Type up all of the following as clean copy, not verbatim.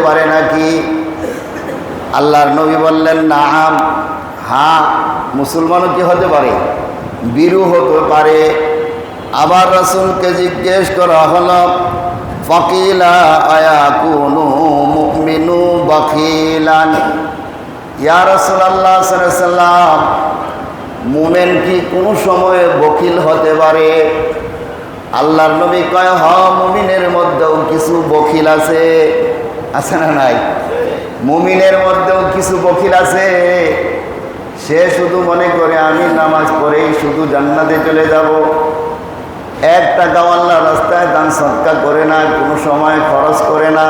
পারে নাকি? আল্লাহর নবী বললেন নাম, হ্যাঁ, মুসলমানও কি হতে পারে? বীরু হতে পারে। আবার রাসূলকে জিজ্ঞেস করা হলো, ফাকিলা আয়াকুনু মুমিনু বাখিলান, ইয়া রাসূলুল্লাহ সাল্লাল্লাহু আলাইহি ওয়াসাল্লাম, মুমিন কি কোনো সময়ে বখিল হতে পারে? আল্লাহর নবী কয়, হ্যাঁ, মুমিনের মধ্যেও কিছু বখিল আছে। আছে না নাই? মুমিনের মধ্যেও কিছু বখিল আছে। সে শুধু মনে করে আমি নামাজ পড়েই শুধু জান্নাতে চলে যাব, 1 টাকাও আল্লাহর রাস্তায় দান সদকা করে না, কোনো সময় খরচ করে না।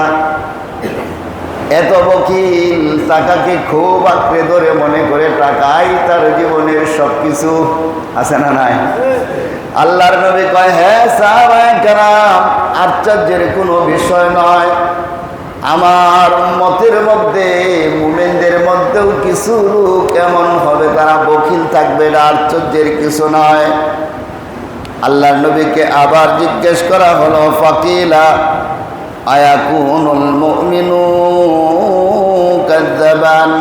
এত বখিল, টাকাকে খুব আঁকড়ে ধরে মনে করে টাকাই তার জীবনের সব কিছু। আছে না নাই? আল্লাহর নবী কয়, হ্যাঁ সাহাবায়ে কেরাম, আশ্চর্যের কোনো বিষয় নয়। আমার উম্মতের মধ্যে, মুমিনদের মধ্যেও কিছু লোক এমন হবে তারা বখিল থাকবে, না আশ্চর্যের কিছু নয়। আল্লাহর নবীকে আবার জিজ্ঞেস করা হলো, ফাকিলা আয়াকুনুল মুমিনু কাযযাবান,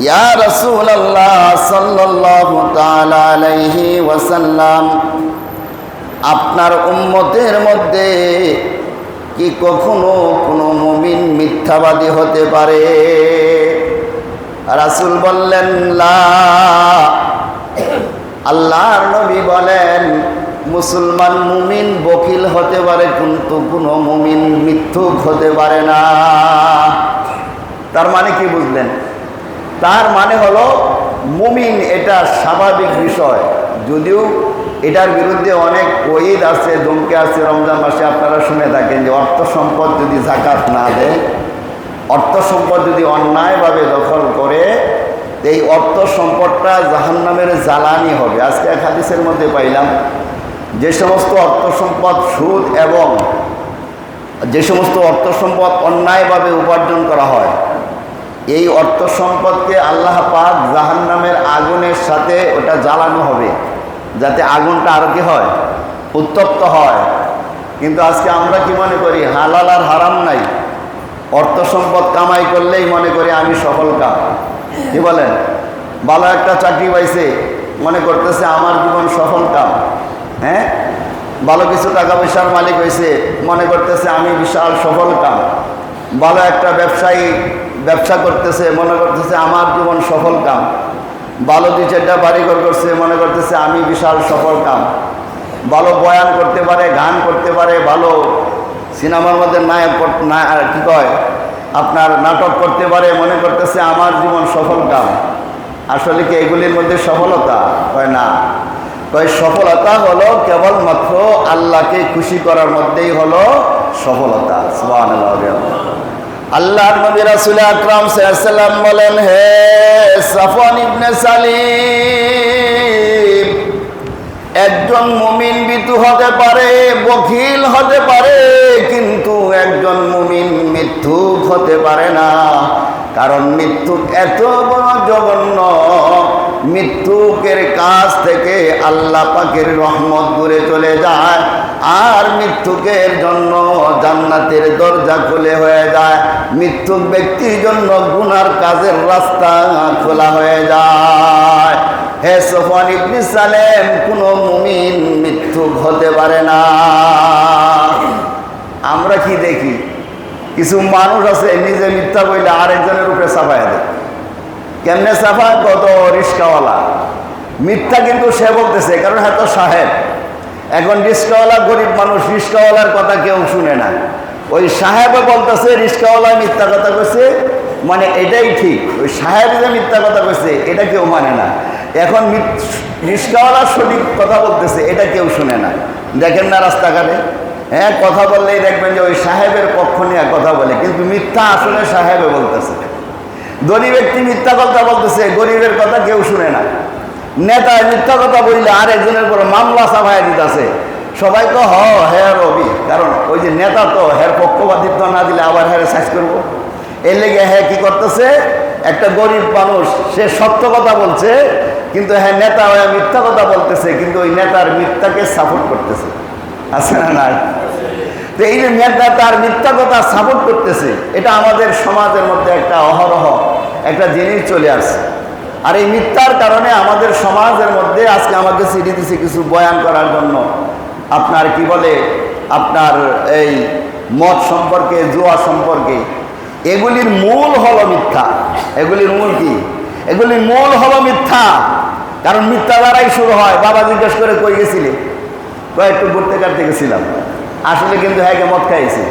ইয়া রাসূলুল্লাহ সাল্লাল্লাহু তাআলা আলাইহি ওয়াসাল্লাম, আপনার উম্মতের মধ্যে কি কখনো কোনো মুমিন মিথ্যাবাদী হতে পারে? রাসূল বললেন লা। আল্লাহর নবী বলেন, মুসলমান মুমিন বকিল হতে পারে, কিন্তু কোনো মুমিন মিথ্যুক হতে পারে না। তার মানে কি বুঝলেন? তার মানে হলো মুমিন এটা স্বাভাবিক বিষয়, যদিও এটার বিরুদ্ধে অনেক ওয়াইদ আছে, ধমকি আছে। রমজান মাসে আপনারা শুনে থাকেন যে অর্থ সম্পদ যদি যাকাত না দেয়, অর্থ সম্পদ যদি অন্যায়ভাবে দখল করে, এই অর্থ সম্পদটা জাহান্নামের জ্বালানি হবে। আজকে এক হাদিসের মধ্যে পাইলাম, যে সমস্ত অর্থ সম্পদ সুদ এবং যে সমস্ত অর্থ সম্পদ অন্যায়ভাবে উপার্জন করা হয়, এই অর্থ সম্পদকে আল্লাহ পাক জাহান্নামের আগুনের সাথে ওটা জ্বালানো হবে, যাতে আগুনটা আরো কি হয়, উত্তপ্ত হয়। কিন্তু আজকে আমরা কি মনে করি, হালাল আর হারাম নাই, অর্থ সম্পদ কামাই করলেই মনে করি আমি সফল কাম। কি বলেন? ভালো একটা চাকরি পাইছে, মনে করতেছে আমার জীবন সফল কাম। হ্যাঁ, ভালো কিছু টাকা পয়সার মালিক হয়েছে, মনে করতেছে আমি বিশাল সফল কাম। ভালো একটা ব্যবসায়ী ব্যবসা করতেছে, মনে করতেছে আমার জীবন সফল কাম। ভালো 2-4টা বাড়িঘর করছে, মনে করতেছে আমি বিশাল সফল কাম। ভালো বয়ান করতে পারে, গান করতে পারে, ভালো সিনেমার মধ্যে নায়ক কি কয় আপনার নাটক করতে পারে, মনে করতেছে আমার জীবন সফল কাম। আসলে কি এগুলির মধ্যে সফলতা হয় না? কয় সফলতা হলো কেবলমাত্র আল্লাহকে খুশি করার মধ্যেই হলো সফলতা। সুবহানাল্লাহ। আল্লাহর নবী রাসূল আকরাম সাল্লাল্লাহু আলাইহি ওয়াসাল্লাম বলেন, হে সাফওয়ান ইবনে সালিম, একজন মুমিন ভীতু হতে পারে, বখিল হতে পারে, কিন্তু একজন মুমিন মিথ্যুক হতে পারে না। কারণ মৃত্যুক এত বড় জঘন্য, মৃত্যুকের কাছ থেকে আল্লাহ পাকের রহমত দূরে চলে যায়, আর মৃত্যুকের জন্য জান্নাতের দরজা খুলে হয়ে যায়। মৃত্যুক ব্যক্তির জন্য গুনার কাজের রাস্তা খোলা হয়ে যায়। হে সাফওয়ান ইবনে সালেম, কোন মুমিন মিথ্যুক হতে পারে না। আমরা কি দেখি, কিছু মানুষ আছে নিজে মিথ্যা বইলে আরেকজনের উপরে চাপায় দেয়। কেমনে চাপায়? কত রিস্কাওয়ালা মিথ্যা কিন্তু সে বলতেছে, কারণ হ্যাঁ তো সাহেব। এখন রিস্কাওয়ালা গরিব মানুষ, রিস্কাওয়ালার কথা কেউ শুনে না। ওই সাহেবও বলতেছে রিস্কাওয়ালা মিথ্যা কথা কইছে, মানে এটাই ঠিক। ওই সাহেব যে মিথ্যা কথা কইছে এটা কেউ মানে না। এখন রিস্কাওয়ালা সঠিক কথা বলতেছে, এটা কেউ শুনে না। দেখেন না রাস্তাঘাটে, হ্যাঁ, কথা বললেই দেখবেন যে ওই সাহেবের পক্ষ নিয়ে কথা বলে, কিন্তু মিথ্যা আসলে সাহেবে বলতেছে। ধনী ব্যক্তি মিথ্যা কথা বলতেছে, গরিবের কথা কেউ শুনে না। নেতা মিথ্যা কথা বললে আর একজনের পর মামলা চাপায় দিতেছে। সবাই তো হ্যাঁ রবি, কারণ ওই যে নেতা তো হ্যার পক্ষপাতিত্ব না দিলে আবার হ্যাঁ সাইজ করবো। এর লেগে হ্যাঁ কি করতেছে, একটা গরিব মানুষ সে সত্য কথা বলছে, কিন্তু হ্যাঁ নেতা হয়ে মিথ্যা কথা বলতেছে, কিন্তু ওই নেতার মিথ্যাকে সাপোর্ট করতেছে। আছে না? না। তো এই যে মেয়েটা তার মিথ্যা কথা সাপোর্ট করতেছে, এটা আমাদের সমাজের মধ্যে একটা অহরহ একটা জিনিস চলে আসছে। আর এই মিথ্যার কারণে আমাদের সমাজের মধ্যে আজকে আমাকে চিঠি দিছে কিছু বয়ান করার জন্য, আপনার কি বলে আপনার এই মদ সম্পর্কে, জুয়া সম্পর্কে। এগুলির মূল হলো মিথ্যা। এগুলির মূল কি? এগুলির মূল হলো মিথ্যা। কারণ মিথ্যা দ্বারাই শুরু হয়। বাবা জিজ্ঞেস করে কই গেছিলে? একটু ঘুরতে কাটতে গেছিলাম। আসলে কিন্তু হ্যাঁ মদ খাইছে,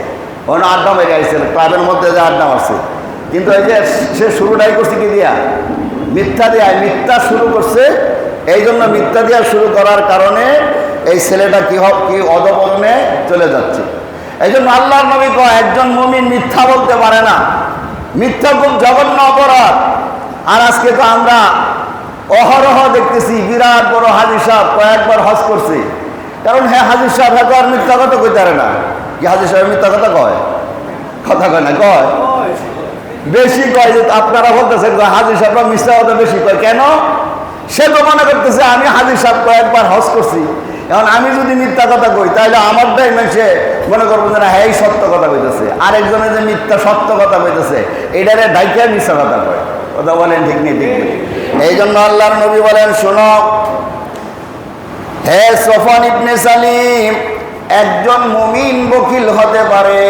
অন্য আড্ডা মেরে আসছিল, ক্লাবের মধ্যে যে আড্ডা মারছে। কিন্তু এই যে সে শুরুটাই করছে কি দিয়া? মিথ্যা দিয়া। মিথ্যা শুরু করছে, এই জন্য মিথ্যা দিয়া শুরু করার কারণে এই ছেলেটা কি অধপতনে চলে যাচ্ছে। এই জন্য আল্লাহর নবী কয় একজন মুমিন মিথ্যা বলতে পারে না। মিথ্যা খুব জঘন্য অপরাধ। আর আজকে তো আমরা অহরহ দেখতেছি বিরাট বড় হাজী সাহেব কয়েকবার হজ করছে। কারণ হ্যাঁ হাজী সাহেব হয়তো আর মিথ্যা কথা কইতে পারে না। কি হাজী সাহেব মিথ্যা কথা কয়? কথা কয় না, কয় বেশি কয়। যে আপনারা বলতেছেন হাজী সাহেবরা মিথ্যা কথা বেশি কয় কেন? সে তো মনে করতেছে আমি হাজী সাহেব কয়েকবার হজ করছি, এখন আমি যদি মিথ্যা কথা কই তাহলে আমারটাই সে মনে করবো যে না হ্যাঁ সত্য কথা কইতেছে। আরেকজনে যে মিথ্যা সত্য কথা কইতেছে এটারে ডাইকে মিথ্যা কথা কয়। কথা বলেন ঠিক নেই? ঠিক নেই। এই জন্য আল্লাহর নবী বলেন শোনো হে সফওয়ান ইবনে সালিম, একজন মুমিন বকিল হতে পারে,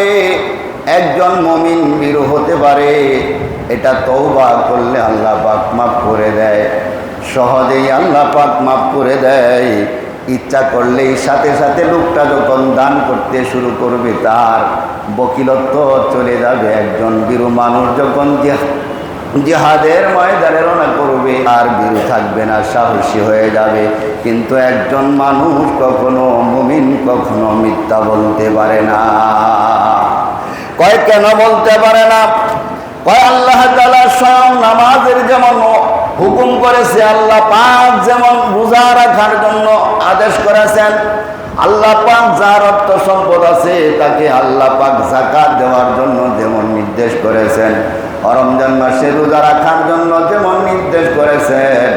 একজন মুমিন বীর হতে পারে। এটা তওবা করলে আল্লাহ পাক মাফ করে দেয়, সহজেই আল্লাহ পাক মাফ করে দেয়। ইচ্ছা করলেই সাথে সাথে লোকটা যখন দান করতে শুরু করবে তার বকিলত্ব চলে যাবে। একজন বীর মানুষ যখন জিহাদের ময়দানে রওনা করবে আর বীর থাকবে না, সাহসী হয়ে যাবে। কিন্তু একজন মানুষ কখনো, মুমিন কখনো মিথ্যা বলতে পারে না। কয় কেন বলতে পারে না? কয় আল্লাহ তাআলা স্বয়ং নামাজের যেমন হুকুম করেছে, আল্লাহ পাক যেমন রোজা রাখার জন্য আদেশ করেছেন, আল্লাহ পাক যার অর্থ সম্পদ আছে তাকে আল্লাহ পাক যাকাত দেওয়ার জন্য যেমন নির্দেশ করেছেন, রমজান মাসে রোজা রাখার জন্য যেমন নির্দেশ করেছেন,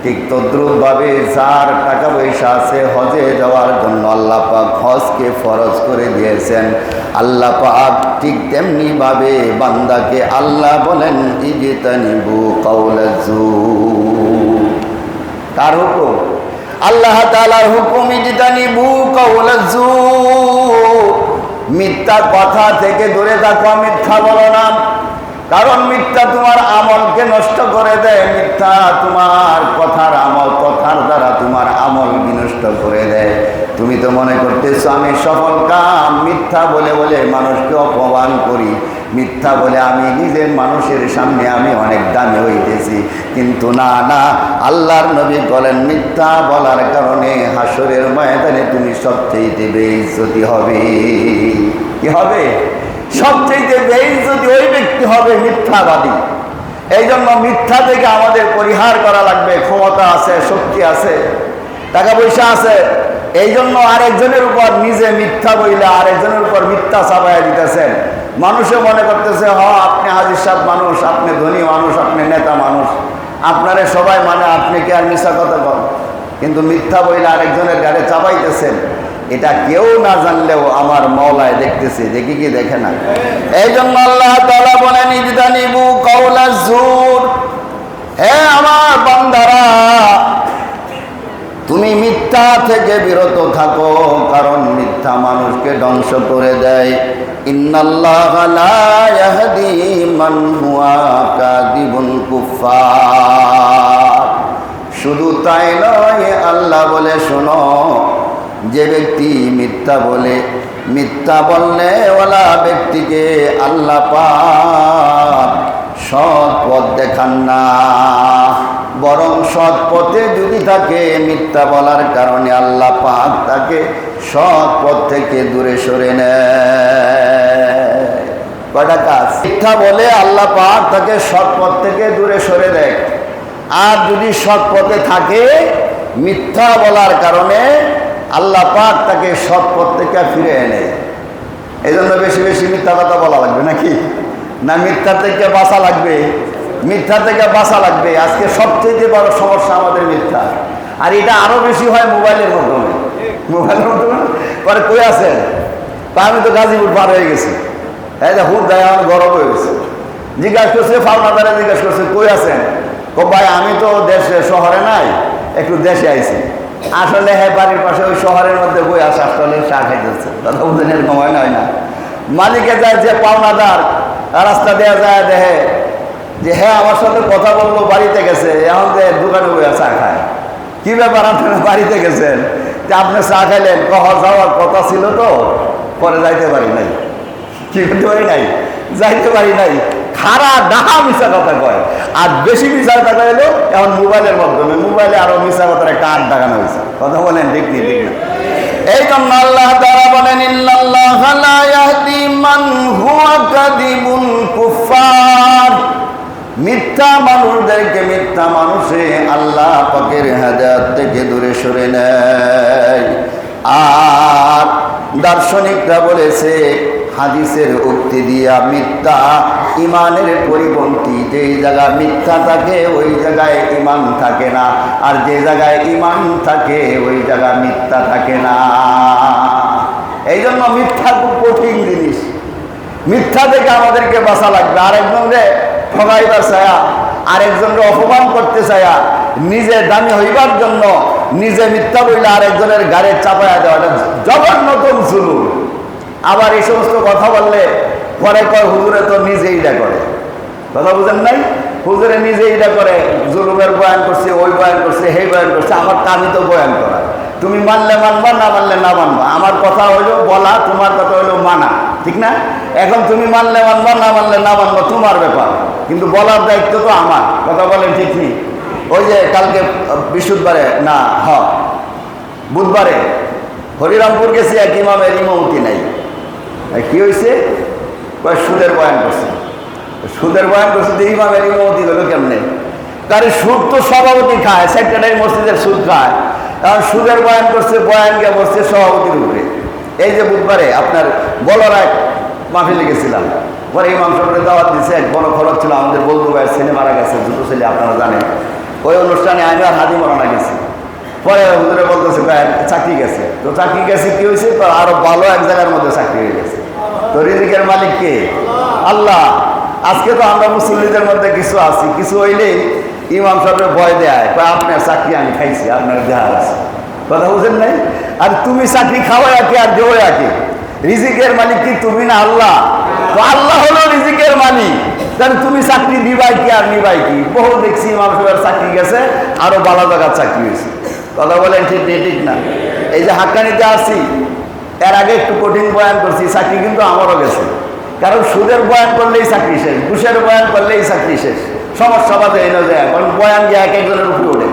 ঠিক তদ্রুপভাবে যার টাকা পয়সা আছে হজে যাওয়ার জন্য আল্লাহ পাক হজকে ফরজ করে দিয়েছেন। আল্লাহ পাক ঠিক তেমনি ভাবে বান্দাকে আল্লাহ বলেন ইজতানিবু কাওলাজ যুর। কার হুকুম? আল্লাহ তাআলার হুকুম ইজতানিবু কাওলাজ যুর। মিথ্যা কথা থেকে দূরে থাকো, মিথ্যা বলো না। কারণ মিথ্যা তোমার আমলকে নষ্ট করে দেয়। মিথ্যা তোমার কথার আমল, কথার দ্বারা তোমার আমল বিনষ্ট করে দেয়। তুমি তো মনে করতেছো আমি সফল কাম, মিথ্যা বলে বলে মানুষকে অপমান করি, মিথ্যা বলে আমি নিজের মানুষের সামনে আমি অনেক দামি হইতেছি। কিন্তু না না, আল্লাহর নবী বলেন মিথ্যা বলার কারণে হাসরের ময়দানে তুমি সবচেয়ে বেইজ্জতি হবে। কি হবে? সবচেয়ে বেইজ্জতি ওই ব্যক্তি হবে মিথ্যাবাদী। এই জন্য মিথ্যা থেকে আমাদের পরিহার করা লাগবে। ক্ষমতা আছে, শক্তি আছে, টাকা পয়সা আছে, এই জন্য আরেকজনের উপর নিজে মিথ্যা বইলে আরেকজনের উপর মিথ্যা চাপাইয়া দিতেছেন। মানুষে মনে করতেছে আপনি হাজী সাহেব মানুষ, আপনি ধনী মানুষ, আপনি নেতা মানুষ, আপনারে সবাই মানে, আপনি কি আর মিথ্যা কথা বলেন? কিন্তু মিথ্যা বইলে আরেকজনের গাড়ি চাপাইতেছেন। এটা কেউ না জানলেও আমার মওলায় দেখতেছে, দেখি কি দেখে না? এই জন্য আল্লাহ তাআলা বলেন ইজতানিবু কাওলাজ যুর। হে আমার বান্দারা, তুমি মিথ্যা থেকে বিরত থাকো, কারণ মিথ্যা মানুষকে ধ্বংস করে দেয়। ইন্নাল্লাহা লা ইয়াহদি মান হুয়া কাযিবুন কুফফার। শুধু তাই নয়, আল্লাহ বলে শোনো, যে ব্যক্তি মিথ্যা বলে, মিথ্যা বললে ওলা ব্যক্তিকে আল্লাহ পাক সৎ পথ দেখান না, বরং সৎ পথে যদি থাকে মিথ্যা বলার কারণে আল্লাহ পাক তাকে সৎ পথ থেকে দূরে সরে নেয়। কয়টা কাজ? মিথ্যা বলে আল্লাহ পাক তাকে সৎ পথ থেকে দূরে সরে দেয়। আর যদি সৎ পথে থাকে, মিথ্যা বলার কারণে আল্লাহ পাক তাকে সৎ পথ থেকে ফিরে এনে। এই জন্য বেশি বেশি মিথ্যা কথা বলা লাগবে নাকি? না মিথ্যা থেকে বাঁচা লাগবে? মিথ্যা থেকে বাঁচা লাগবে। আজকে সবচেয়ে বড় সমস্যা আমাদের মিথ্যা। আর এটা আরো বেশি হয় মোবাইলের মাধ্যমে। মোবাইলের মাধ্যমে পরে কই আছেন? আমি তো গাজীপুর পার হয়ে গেছি, এই যে হুদ দেয় আমার গরম হয়ে গেছে। জিজ্ঞাসা করছে পাওনাদারে, জিজ্ঞাসা করছে কই আছেন? ভাই আমি তো দেশে শহরে নাই, একটু দেশে আইছি। আসলে হ্যাঁ বাড়ির পাশে ওই শহরের মধ্যে বই আসে, আসলে চা খাইতেছে। কথা বলছেন এরকম হয় না? মালিকে যায় যে পাওনাদার রাস্তা দেওয়া যায়, দেখে যে হ্যাঁ আমার সাথে কথা বললো, বাড়িতে গেছে, এখন যে দোকানে বই চা খায়। কি ব্যাপার আপনারা বাড়িতে গেছেন? যে আপনি চা খাইলেন, যাওয়ার কথা ছিল তো পরে যাইতে পারি নাই। কি করতে পারি নাই? যাইতে পারি নাই। খারা ডাহা মিশা কথা কয়। আর বেশি মিশা কথা হলো এখন মোবাইলের মাধ্যমে, মোবাইলে আরো মিশা কথার একটা আট ডাকানো হয়েছে। কথা বলেন ঠিক নেই? ঠিক না? এই জন্য আল্লাহ তাআলা বলেন ইন্নাল্লাহা লা ইয়াহদি মান হুয়া কাযিবুন কুফার। মিথ্যা মানুষদেরকে মিথ্যা মানুষে আল্লাহ পাকের হেদায়েত থেকে দূরে সরে নেয়। আর দার্শনিকরা বলেছে হাদিসের উক্তি দিয়া মিথ্যা ইমানের পরিপন্থী। যেই জায়গায় মিথ্যা থাকে ওই জায়গায় ইমান থাকে না, আর যে জায়গায় ইমান থাকে ওই জায়গায় মিথ্যা থাকে না। এই জন্য মিথ্যা খুব কঠিন জিনিস। মিথ্যা থেকে আমাদেরকে বাঁচা লাগবে। আরেকজনকে ঠগাইবার চায়া, আরেকজনকে অপমান করতে চায়া, নিজে দামি হইবার জন্য নিজে মিথ্যা বইলে আরেকজনের গাড়ি চাপায়া দেওয়া, জঘন্যতম জুলুম। আবার এই সমস্ত কথা বললে পরে কয় হুজুরে তো নিজে এইটা করে। কথা বুঝেন নাই? হুজুরে নিজে এইটা করে, জুলুমের বয়ান করছে, ওই বয়ান করছে, সেই বয়ান করছে। আমার কাজই তো বয়ান করা। তুমি মানলে মানবা, না মানলে না মানবা। আমার কথা হইলো বলা, তোমার কথা হইলো মানা, ঠিক না? এখন তুমি মানলে মানবা, না মানলে না মানবা, তোমার ব্যাপার, কিন্তু বলার দায়িত্ব তো আমার। কথা বলেন ঠিক নেই? ওই যে কালকে বৃহস্পতিবারে না বুধবারে হরিরামপুর গেছি, এক ইমামের ইমামতি নাই। কি হয়েছে? সুদের বয়ান করছে। সুদের বয়ান করছে যে ইমামের ইমামতি হলো কেমনে? কারণ সুদ তো সভাপতি খায়, সেক্রেটারি মসজিদের সুদ খায়। কারণ সুদের বয়ান করছে, বয়ান গিয়ে বসছে সভাপতির উপরে। এই যে বুধবারে আপনার বলরায় মাহফিলে গেছিলাম, পরে ইমাম সাহেবের দাওয়াত দিচ্ছে। এক বড় খরচ ছিল, আমাদের বন্ধু ভাইয়ের ছেলে মারা গেছে, দুটো ছেলে, আপনারা জানেন। ওই অনুষ্ঠানে আমি আর হাদি মরানা গেছি। পরে হুজুরে বলতেছে চাকরি গেছে। তো চাকরি গেছে কি হয়েছে? তো আরো ভালো এক জায়গার মধ্যে চাকরি হয়ে গেছে। তো রিজিকের মালিক কে? আল্লাহ। আজকে তো আমরা মুসল্লিদের মধ্যে কিছু আছি, কিছু হইলেই ইমাম সাহেবের ভয় দেয়, আপনার চাকরি আমি খাইছি, আপনার দেহার আছে। কথা বুঝেন নাই? আর তুমি চাকরি খাওয়াই আঁকে আর দেওয়াই আঁকে। রিজিকের মালিক কি তুমি না আল্লাহ? তো আল্লাহ হলো রিজিকের মালিক। তাহলে তুমি চাকরি দিবাই কি আর নিবাই কি? বহু দেখছি ইমাম সাহেবের চাকরি গেছে, আরো ভালো জায়গার চাকরি হয়েছে। কথা বলেন ঠিক নেই? ঠিক না? এই যে হাক্কানিতে আসছি, এর আগে একটু কঠিন বয়ান করছি, চাকরি কিন্তু আমারও গেছে। কারণ সুদের বয়ান করলেই চাকরি শেষ, ঘুষের বয়ান করলেই চাকরি শেষ। সমস্যা বাদে এনে যায়, কারণ বয়ান গিয়ে এক একজনের উপরে ওঠে।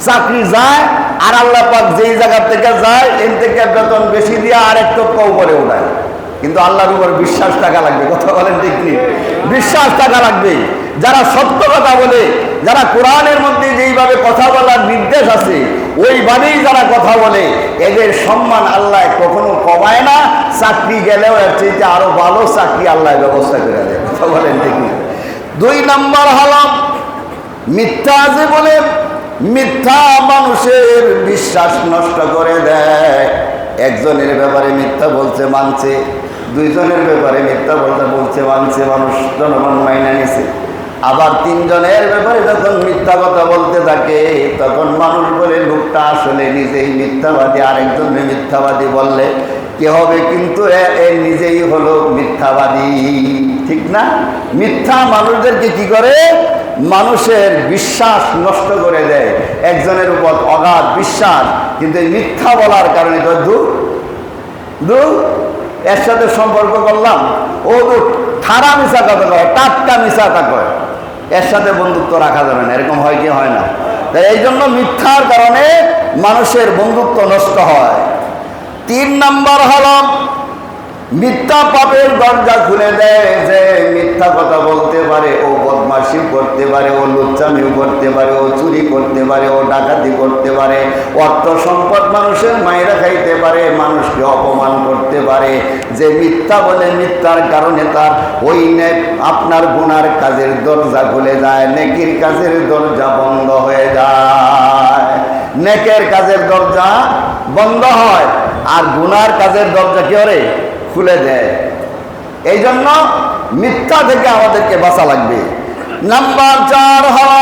চাকরি যায়, আর আল্লাহ পাক যেই জায়গা থেকে যায় এর থেকে বেতন বেশি দিয়ে আর একটু উপরে ওঠায়। কিন্তু আল্লাহর উপর বিশ্বাস থাকা লাগবে। কথা বলেন ঠিক নেই? বিশ্বাস থাকা লাগবে। যারা সত্য কথা বলে, যারা কোরআনের মধ্যে যেইভাবে কথা বলার নির্দেশ আছে ওইভাবেই যারা কথা বলে, এদের সম্মান আল্লাহ কখনো কমায় না। চাকরি গেলেও এর চাইতে আরো ভালো চাকরি আল্লাহ ব্যবস্থা করে দেয়। কথা বলেন ঠিক নেই? 2 নম্বর হলো মিথ্যা আছে বলে মিথ্যা মানুষের বিশ্বাস নষ্ট করে দেয়। একজনের ব্যাপারে মিথ্যা বলছে মানছে, 2 জনের ব্যাপারে মিথ্যা বলছে মানছে, মানুষ জনগণ মাইনা নিছে। আবার 3 জনের ব্যাপারে যখন মিথ্যা কথা বলতে থাকে তখন মানুষ বলে লোকটা আসলে নিজেই মিথ্যাবাদী, আরেকজনের মিথ্যাবাদী বললে কি হবে? কিন্তু এ নিজেই হলো মিথ্যাবাদী, ঠিক না? মিথ্যা মানুষদেরকে কি করে? মানুষের বিশ্বাস নষ্ট করে দেয়। একজনের উপর অগাধ বিশ্বাস, কিন্তু এই মিথ্যা বলার কারণে এর সাথে সম্পর্ক করলাম, ও তো খারাপ মিশা কথা কয়, টাটকা মিশা কথা কয়, এর সাথে বন্ধুত্ব রাখা যাবে না। এরকম হয় কি হয় না? তাই এই জন্য মিথ্যার কারণে মানুষের বন্ধুত্ব নষ্ট হয়। 3 নম্বর হলো মিথ্যা পাপের দরজা খুলে দেয়। যে মিথ্যা কথা বলতে পারে ও বদমাশি করতে পারে, ও লুচ্চামিও করতে পারে, ও চুরি করতে পারে, ও ডাকাতি করতে পারে, অর্থ সম্পদ মানুষের মায়েরা খাইতে পারে, মানুষকে অপমান করতে পারে। যে মিথ্যা বলে মিথ্যার কারণে তার ওই আপনার গুনার কাজের দরজা খুলে যায়, নেকির কাজের দরজা বন্ধ হয়ে যায়। নেকের কাজের দরজা বন্ধ হয় আর গুনার কাজের দরজা কি করে? খুলে দেয়। এই জন্য মিথ্যা থেকে আমাদেরকে বাঁচা লাগবে। নাম্বার 4 হল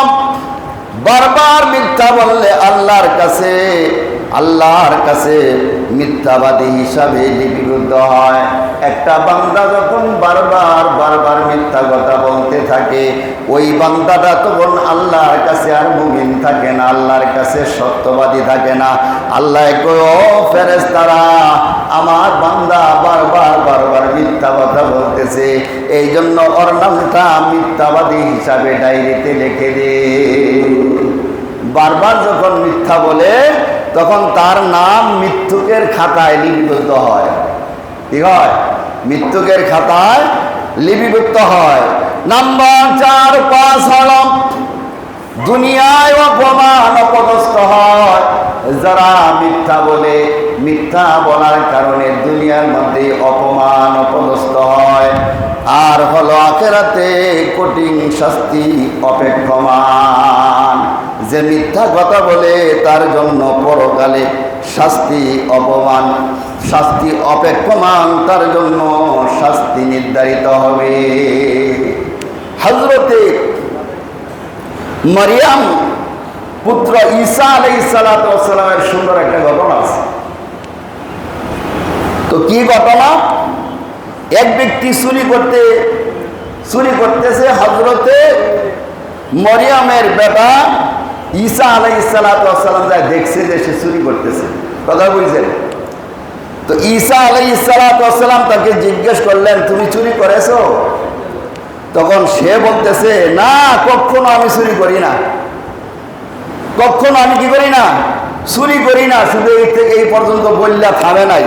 বারবার মিথ্যা বললে আল্লাহর কাছে মিথ্যাবাদী হিসাবে লিপিবদ্ধ হয়। একটা বান্দা যখন বারবার মিথ্যা কথা বলতে থাকে, ওই বান্দাটা তখন আল্লাহর কাছে আর মুমিন থাকে না, আল্লাহর কাছে সত্যবাদী থাকে না। আল্লাহ কয়, ও ফেরেশতারা, আমার বান্দা বারবার মিথ্যা কথা বলতেছে, এই জন্য ওর নামটা মিথ্যাবাদী হিসাবে ডায়েরিতে লিখে দে। বারবার যখন মিথ্যা বলে তখন তার নাম মৃত্যুকের খাতায় লিপিবদ্ধ হয়। কি হয়? মৃত্যুকের খাতায় লিপিবদ্ধ হয়। নাম্বার 4-5 হল দুনিয়ায় অপমান অপদস্থ হয়। যারা মিথ্যা বলে, মিথ্যা বলার কারণে দুনিয়ার মধ্যে অপমান অপদস্থ হয়। আর হলো আখিরাতে কঠিন শাস্তি অপেক্ষমান। যে মিথ্যা কথা বলে তার জন্য পরকালে শাস্তি অপেক্ষমান, তার জন্য শাস্তি নির্ধারিত হবে। হযরতে মারিয়াম পুত্র ঈসা আলাইহিস সালাতু ওয়াস সালামের সুন্দর একটা ঘটনা আছে। তো কি ঘটনা? এক ব্যক্তি চুরি করতেছে হযরতে মারিয়ামের বেটা ঈসা আলাইহিস সালাতু ওয়াস সালাম যা দেখছে যে সে চুরি করতেছে। কথা বুঝছেন? তো ঈসা আলাইহিস সালাতু ওয়াস সালাম তাকে জিজ্ঞেস করলেন, তুমি চুরি করেছো? তখন সে বলতেছে, না, কখনো আমি চুরি করি না, কখনো আমি কি করি না, চুরি করি না। শুধু এই থেকে এই পর্যন্ত বললে থামে নাই,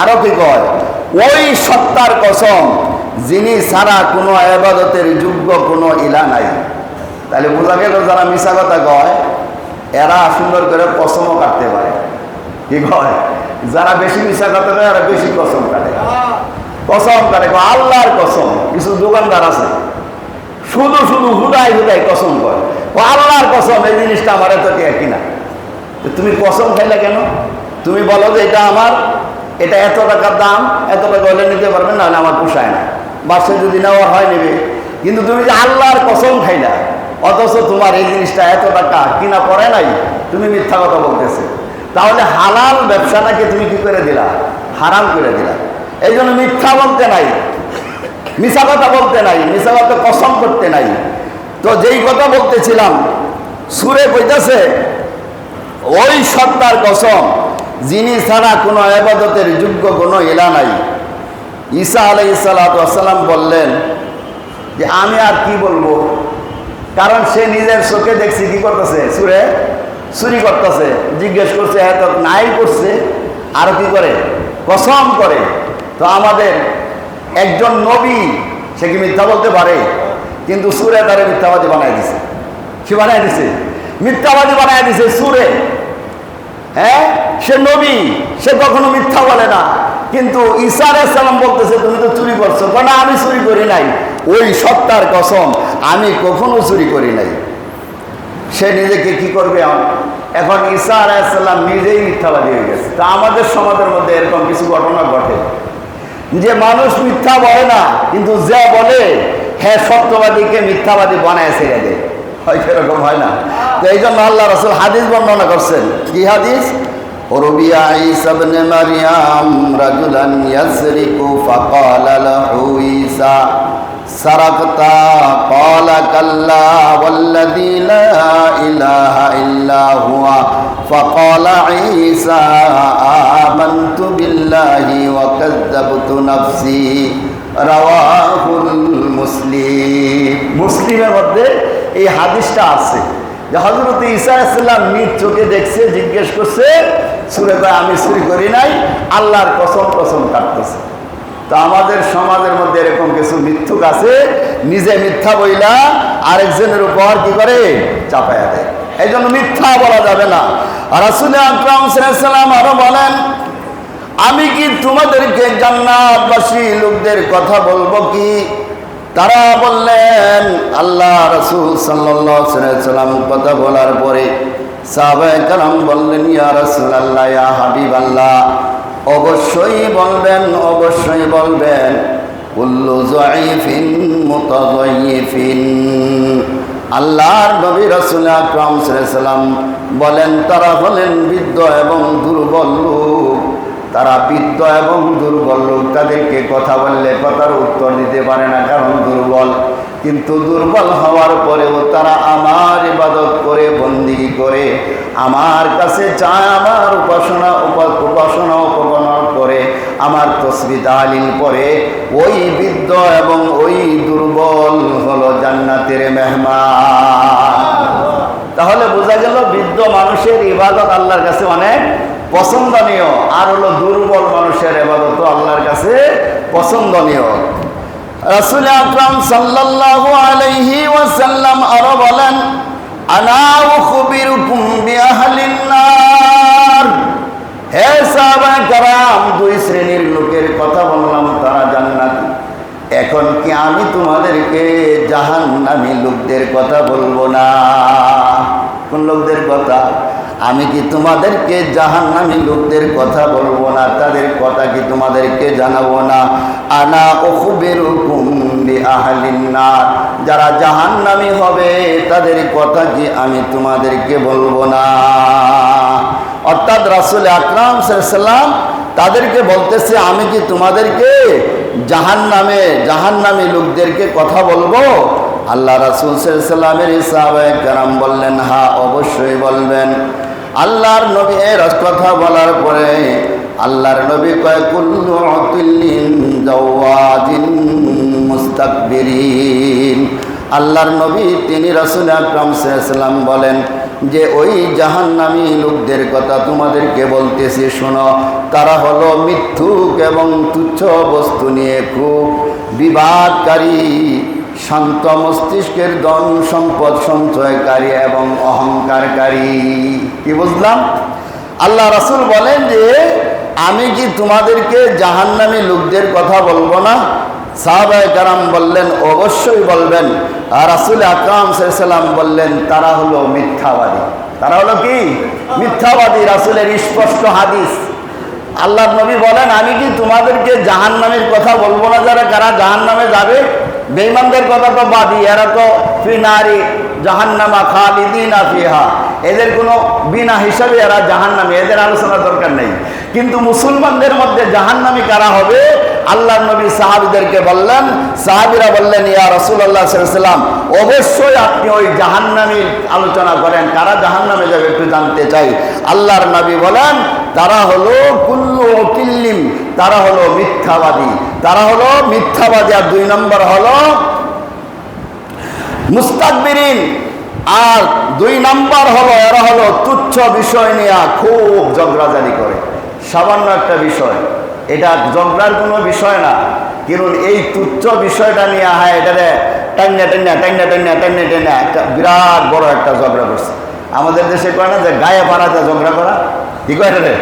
আরো কি কয়, ওই সত্তার কসম যিনি ছাড়া কোনো ইবাদতের যোগ্য কোনো ইলা নাই। তাহলে বোঝা গেল যারা মিছা কথা কয় এরা সুন্দর করে কসমও কাটতে পারে। কি কয়? যারা বেশি মিছা কথা কয় এরা বেশি কসম কাটে। আল্লাহর কসম। কিছু দোকানদার আছে শুধু হুদাই কসম করে, ও আল্লাহর কসম এই জিনিসটা আমার এত কিনা। তুমি কসম খাইলে কেন? তুমি বলো যে এটা আমার, এটা এত টাকার দাম, এত টাকা হলে নিতে পারবে, না হলে আমার পোষায় না, বাসায় যদি নেওয়া হয় নেবে। কিন্তু তুমি যে আল্লাহর কসম খাইলা, অথচ তোমার এই জিনিসটা এত টাকা কিনা পড়ে নাই, তুমি মিথ্যা কথা বলতেছে। তাহলে হালাল ব্যবসাটাকে তুমি কি করে দিলা? হারাম করে দিলা। এই জন্য মিথ্যা বলতে নাই, মিছা কথা বলতে নাই, মিছা কথা কসম করতে নাই। তো যেই কথা বলতেছিলাম, সুরে কইতাছে ওই সত্তার কসম যিনি ছাড়া কোনো ইবাদতের যোগ্য কোনো ইলা নাই। ঈসা আলাইহিস সালাতু ওয়াস সালাম বললেন যে আমি আর কি বলবো, কারণ সে নিজের চোখে দেখছি কি করতেছে, চুরি করতেছে। জিজ্ঞেস করছে, এত নাই করছে, আরো কি করে, কসম করে। তো আমাদের একজন নবী, সে কি মিথ্যা বলতে পারে? কিন্তু সুরে তারে মিথ্যাবাদী বানাই দিছে। সে বানাই দিছে, মিথ্যাবাদী বানাই দিছে সুরে। হ্যাঁ, সে নবী, সে কখনো মিথ্যা বলে না। কিন্তু ঈসা আলাইহিস সালাম বলতেছে তুমি তো চুরি করছো। না, আমি চুরি করি নাই, ওই সত্তার কসম আমি কখনো চুরি করি নাই। সে নিজেকে কি করবে? এখন ঈসা আলাইহিস সালাম নিজেই মিথ্যাবাদী হয়ে গেছে। তা আমাদের সমাজের মধ্যে এরকম কিছু ঘটনা ঘটে যে মানুষ মিথ্যা বলে না, কিন্তু যে বলে হ্যাঁ সত্যবাদীকে মিথ্যাবাদী বানায় ছেড়ে দেয়। হয় সেরকম হয় না? তো এই জন্য আল্লাহ রাসূল হাদিস বর্ণনা করছেন। কি হাদিস? রুবিয়া ঈসা ইবনে মারইয়াম রাজুলান ইয়াসরিকু ফাকালা লাহু ঈসা সারাকতা ক্বালা কাল্লা ওয়াল্লাযী লা ইলাহা ইল্লা হুয়া ফাকালা ঈসা আমানতু বিল্লাহি ওয়া কাযাবতু নাফসি। রাওয়াহুল মুসলিম। মুসলিমের মধ্যে এই হাদিসটা আছে যে হযরত ঈসা আলাইহিস সালাম নিজ চোখে দেখছে, জিজ্ঞেস করছে, সুরে কয় আমি চুরি করি নাই, আল্লাহর কসম কাটতেছে। তো আমাদের সমাজের মধ্যে এরকম কিছু মিথ্যুক আছে, নিজে মিথ্যা বইলা আরেকজনের উপর কি করে, চাপায়া দেয়। এই জন্য মিথ্যা বলা যাবে না। রাসূল আকরাম সাল্লাল্লাহু আলাইহি ওয়াসাল্লাম আরো বলেন, আমি কি তোমাদেরকে জান্নাতবাসী লোকদের কথা বলবো কি? তারা বললেন, আল্লাহ রাসূল সাল্লাল্লাহু আলাইহি ওয়াসাল্লাম কথা বলার পরে সাহাবায়ে কেরাম বললেন, ইয়া রাসূলুল্লাহ, ইয়া হাবিবাল্লাহ, অবশ্যই বলবেন, অবশ্যই বলবেন কুল্লু যায়িফিন মুতাযায়্যিফিন। আল্লাহর নবী রাসূল আকরাম সাল্লাল্লাহু আলাইহি ওয়াসাল্লাম বলেন, তারা হলেন বৃদ্ধ এবং দুর্বল লোক। তারা বৃদ্ধ এবং দুর্বল লোক, তাদেরকে কথা বললে কথার উত্তর দিতে পারে না, কারণ দুর্বল। কিন্তু দুর্বল হওয়ার পরেও তারা আমার ইবাদত করে, বন্দেগী করে, আমার কাছে চায়, আমার উপাসনা উপকরণ করে, আমার তাসবিহ তাহলিল পরে। ওই বৃদ্ধ এবং ওই দুর্বল হলো জান্নাতের মেহমান। তাহলে বোঝা গেল বৃদ্ধ মানুষের ইবাদত আল্লাহর কাছে অনেক পছন্দনীয়, আর হলো দুর্বল মানুষের ইবাদত আল্লাহর কাছে পছন্দনীয়। রাসূল আকরাম সাল্লাল্লাহু আলাইহি ওয়াসাল্লাম আরো বলেন, আনা উখবিরুকুম বিআহলিন নার। হে সাহাবায়ে কেরাম, দুই শ্রেণীর লোকের কথা বললাম, তারা জান্নাতি। এখন কি আমি তোমাদেরকে জাহান্নামী লোকদের কথা বলবো না? কোন লোকদের কথা? আমি কি তোমাদেরকে জাহান্নামী লোকদের কথা বলবো না? তাদের কথা কি তোমাদেরকে জানাবো না? আনা উখবিরুকুম বিআহলিন নার। যারা জাহান্নামী হবে তাদের কথা কি আমি তোমাদেরকে বলবো না? অর্থাৎ রাসূল আকরাম সাল্লাল্লাহু আলাইহি ওয়াসাল্লাম তাদেরকে বলতেছে, আমি কি তোমাদেরকে জাহান্নামী লোকদেরকে কথা বলবো? আল্লাহ রাসূল সাল্লাল্লাহু আলাইহি ওয়াসাল্লামের সাহাবায়ে কেরাম বললেন, হ্যাঁ অবশ্যই বলবেন। আল্লাহর নবী এর কথা বলার পরে আল্লাহর নবী কয়, কুল্লু উতুল্লিন জাওয়াদিন মুস্তাকবিরিন। আল্লাহর নবী তিনি রাসূল আকরাম সাল্লাল্লাহু আলাইহি ওয়াসাল্লাম বলেন যে ওই জাহান্নামী লোকদের কথা তোমাদেরকে বলতেছি, শোনো। তারা হলো মিথ্যুক এবং তুচ্ছ বস্তু নিয়ে খুব বিবাদকারী, শান্ত মস্তিষ্কের ধন সম্পদ সঞ্চয়কারী এবং অহংকারকারী। কি বুঝলাম? আল্লাহ রাসূল বলেন যে আমি কি তোমাদেরকে জাহান্নামী লোকদের কথা বলবো না? সাহাবায়ে কেরাম বললেন, অবশ্যই বলবেন। আর রাসূল আকরাম সাল্লাল্লাহু আলাইহি ওয়াসাল্লাম বললেন, তারা হলো মিথ্যাবাদী। তারা হলো কি? মিথ্যাবাদী। রাসূলের স্পষ্ট হাদিস। আল্লাহর নবী বলেন, আমি কি তোমাদেরকে জাহান্নামের কথা বলবো না? যারা কারা জাহান্নামে যাবে, বেঈমানদের কথা তো বাদই, এরা তো ফি নারি জাহান্নামা খালিদিনা ফিহা, এদের কোনো বিনা হিসাবে এরা জাহান্নামী, এদের আলোচনা দরকার নেই। কিন্তু মুসলমানদের মধ্যে জাহান্নামী কারা হবে? আল্লাহর নবী সাহাবীদেরকে বললেন, সাহাবীরা বললেন, ইয়া রাসূলুল্লাহ সাল্লাল্লাহু আলাইহি ওয়াসাল্লাম, অবশ্যই আপনি ওই জাহান্নামীর আলোচনা করেন, কারা জাহান্নামে যাবে একটু জানতে চাই। আল্লাহর নবী বলেন, তারা হলো কুল্লু উতুল্লিম, তারা হলো মিথ্যাবাদী। তারা হলো মিথ্যাবাদী। আর দুই নম্বর হলো মুস্তাকবিরিন। আর দুই নাম্বার হলো এরা হলো তুচ্ছ বিষয় নিয়ে খুব ঝগড়াঝাড়ি করে। সামান্য একটা বিষয়, এটা ঝগড়ার কোনো বিষয় না, কিন্তু এই তুচ্ছ বিষয়টা নিয়ে এটারে টান্না একটা বিরাট বড় একটা ঝগড়া করছে। আমাদের দেশে কয় না যে গায়ে পাড়া দেয়া ঝগড়া করা, কি কয় রে?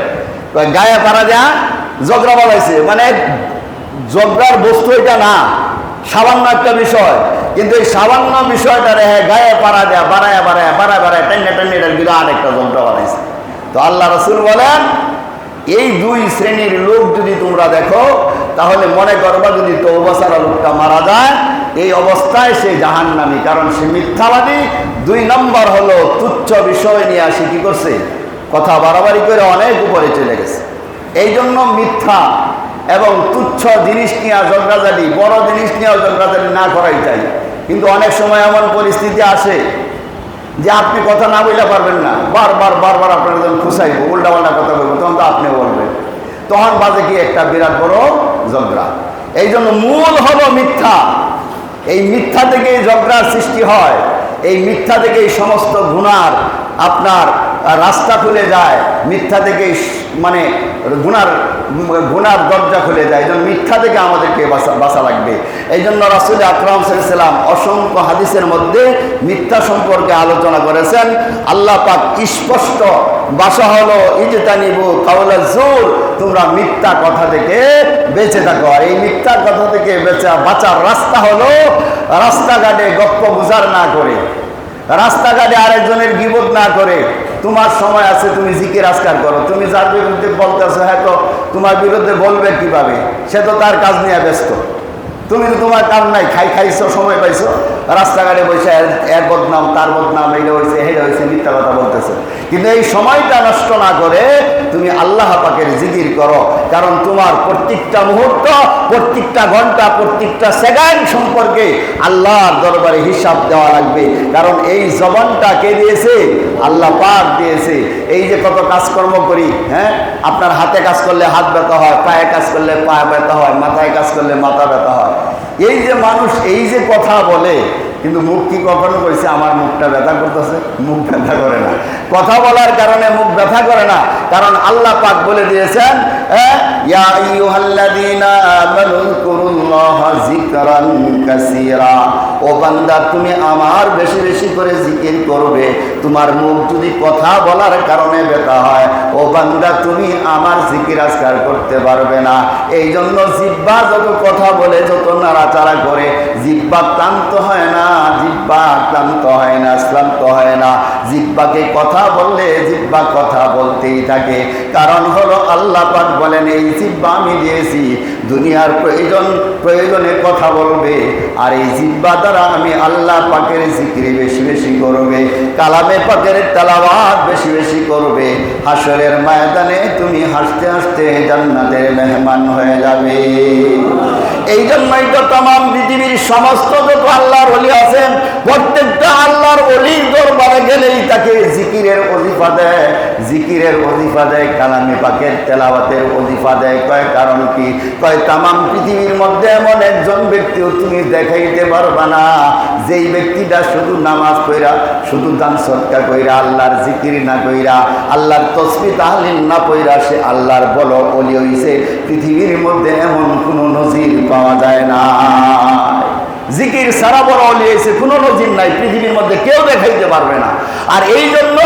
গায়ে পাড়া দেয়া ঝগড়া বলাইছে, মানে ঝগড়ার বস্তু এটা না, সামান্য একটা বিষয়, কিন্তু এই সামান্য বিষয়টা গায়ে পাড়া দেয়া বাড়ায় টান্না এটার বিরাট একটা ঝগড়া বানাইছে। তো আল্লাহ রাসূল বলেন, এই দুই শ্রেণীর লোক যদি তোমরা দেখো, তাহলে মনে করবা যদি তওবা ছাড়া লোকটা মারা যায়, এই অবস্থায় সে জাহান্নামী, কারণ সে মিথ্যাবাদী। দুই নম্বর হলো তুচ্ছ বিষয় নিয়ে সে কি করছে, কথা বাড়াবাড়ি করে অনেক উপরে চলে গেছে। এই জন্য মিথ্যা এবং তুচ্ছ জিনিস নিয়ে ঝগড়াঝাড়ি, বড় জিনিস নিয়েও ঝগড়াঝাড়ি না করাই চাই। কিন্তু অনেক সময় এমন পরিস্থিতি আসে যে আপনি কথা না বললে পারবেন না, বারবার আপনার যখন খুশাইব, উল্টাপাল্টা কথা বলবো, তখন তো আপনি বলবেন, তখন বাজে কি একটা বিরাট বড় ঝগড়া। এই জন্য মূল হলো মিথ্যা। এই মিথ্যা থেকে ঝগড়ার সৃষ্টি হয়, এই মিথ্যা থেকে এই সমস্ত গুনার আপনার রাস্তা খুলে যায়, মিথ্যা থেকে মানে গুনার দরজা খুলে যায়। এই জন্য মিথ্যা থেকে আমাদেরকে বাঁচা লাগবে। এই জন্য রাসূল আকরাম সাল্লাল্লাহু আলাইহি ওয়াসাল্লাম অসংখ্য হাদিসের মধ্যে মিথ্যা সম্পর্কে আলোচনা করেছেন। আল্লাহ পাক স্পষ্ট ভাষা হলো ইজতানিবু কাওলা যুর, তোমরা মিথ্যা কথা থেকে বেঁচে থাকো। আর এই মিথ্যা কথা থেকে বাঁচার রাস্তা হলো রাস্তাঘাটে গপ্প গুজার না করে, রাস্তাঘাটে আরেকজনের গীবত না করে, তোমার সময় আছে, তুমি জিকির আজকার করো। তুমি যার বিরুদ্ধে বলতেছো, হ্যাঁ তো তোমার বিরুদ্ধে বলবে কিভাবে? সে তো তার কাজ নিয়ে ব্যস্ত। তুমি তো তোমার কাম নাই, খাইছো, সময় পাইছো, রাস্তাঘাটে বসে এর বদনাম তার বদনাম, এইটা হয়েছে হেটা হয়েছে, মিথ্যা কথা বলতেছে। কিন্তু এই সময়টা নষ্ট না করে তুমি আল্লাহ পাকের জিকির করো। কারণ তোমার প্রত্যেকটা মুহূর্ত, প্রত্যেকটা ঘন্টা, প্রত্যেকটা সেকেন্ড সম্পর্কে আল্লাহর দরবারে হিসাব দেওয়া লাগবে। কারণ এই জবানটা কে দিয়েছে? আল্লাহ পাক দিয়েছে। এই যে কত কাজকর্ম করি, হ্যাঁ, আপনার হাতে কাজ করলে হাত ব্যথা হয়, পায়ে কাজ করলে পা ব্যথা হয়, মাথায় কাজ করলে মাথা ব্যথা হয়। এই যে মানুষ এই যে কথা বলে, কিন্তু মুখ কি কখনো কইছে আমার মুখটা ব্যথা করতেছে? মুখ ব্যথা করে না। কথা বলার কারণে মুখ ব্যথা করে না, কারণ আল্লাহ পাক বলে দিয়েছেন, ইয়া আইয়ুহাল্লাযীনা আমানু যকুরুল্লাহা যিকরান কাসীরা। ও বান্দা, তুমি আমার বেশি বেশি করে জিকির করবে। তোমার মুখ যদি কথা বলার কারণে ব্যথা হয়, ও বান্দা, তুমি আমার জিকির আজকার করতে পারবে না। এই জন্য জিহ্বা যত কথা বলে, যত নাড়াচাড়া করে, জিহ্বা ক্লান্ত হয় না, জিহ্বা ক্লান্ত হয় না, শ্রান্ত হয় না। জিহ্বাকে কথা বললে জিহ্বা কথা বলতেই থাকে। কারণ হলো আল্লাহ পাক বলেন, এই জিহ্বা আমি দিয়েছি দুনিয়ার প্রয়োজনে কথা বলবে, আর এই জিহ্বা দ্বারা আমি আল্লাহ পাকের জিকির বেশি বেশি করবে, কালামে পাকের তেলাওয়াত বেশি বেশি করবে। হাসরের ময়দানে তুমি হাসতে হাসতে জান্নাতের মেহমান হয়ে যাবে। এই জন্যই তো तमाम পৃথিবীর সমস্ত যত আল্লাহর ওলি আছেন, প্রত্যেকটা আল্লাহর ওলির দরবারে গেলেই তাকে জিকিরের ওজিফা দেয়, জিকিরের ওজিফা দেয়, কালামে পাকের তেলাওয়াতের ওজিফা দেয়। কয় কারণ কি? কয় तमाम পৃথিবীর মধ্যে এমন একজন ব্যক্তিও তুমি দেখাইতে পারবা না, যেই ব্যক্তিটা শুধু নামাজ পড়া, শুধু দান সদকা কইরা, আল্লাহর জিকির না কইরা, আল্লাহর তাসবিহ তাহলিল না পড়া সে আল্লাহর বড় ওলি হইছে। পৃথিবীর মধ্যে এমন কোনো নজির পাওয়া যায় না। জিকির সারা বড় ওলি হয়েছে, কোনো নজির নাই, পৃথিবীর মধ্যে কেউ দেখাইতে পারবে না। আর এই জন্য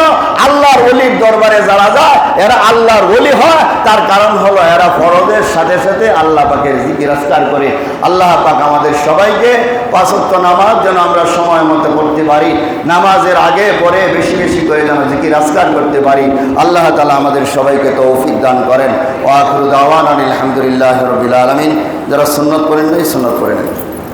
আল্লাহর ওলির দরবারে যারা যায়, এরা আল্লাহর ওলি হয়। তার কারণ হলো এরা ফরজের সাথে সাথে আল্লাহ পাকের জিকির আজকার করে। আল্লাহ পাক আমাদের সবাইকে পাঁচ ওয়াক্ত নামাজ যেন আমরা সময় মতো করতে পারি, নামাজের আগে পরে বেশি বেশি করে যেন জিকির আজকার করতে পারি। আল্লাহ তাআলা আমাদের সবাইকে তৌফিক দান করেন। ওয়া আখিরু দাওয়ানা আলহামদুলিল্লাহি রাব্বিল আলামিন। যারা সুন্নাত পড়েন নাই, সুন্নাত পড়ে নেন।